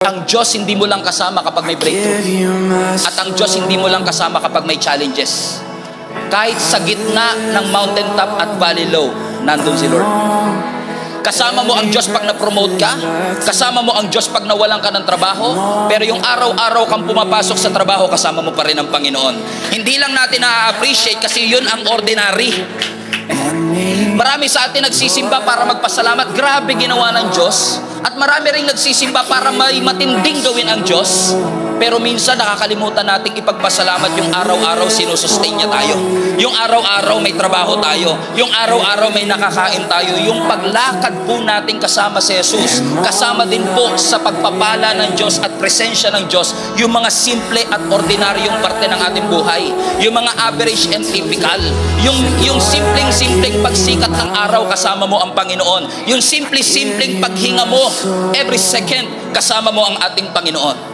Ang Diyos hindi mo lang kasama kapag may breakthrough. At ang Diyos hindi mo lang kasama kapag may challenges. Kahit sa gitna ng mountaintop at valley low, nandun si Lord. Kasama mo ang Diyos pag na-promote ka. Kasama mo ang Diyos pag nawalan ka ng trabaho. Pero yung araw-araw kang pumapasok sa trabaho, kasama mo pa rin ang Panginoon. Hindi lang natin na-appreciate kasi yun ang ordinary. Marami sa atin nagsisimba para magpasalamat. Grabe ginawa ng Diyos. At marami rin nagsisimba para may matinding gawin ang Diyos. Pero minsan nakakalimutan nating ipagpasalamat yung araw-araw sinusustain niya tayo. Yung araw-araw may trabaho tayo. Yung araw-araw may nakakain tayo. Yung paglakad po natin kasama si Jesus, kasama din po sa pagpapala ng Diyos at presensya ng Diyos, yung mga simple at ordinaryong parte ng ating buhay. Yung mga average and typical. Yung simpleng pagsikat ng araw kasama mo ang Panginoon. Yung simpleng paghinga mo every second kasama mo ang ating Panginoon.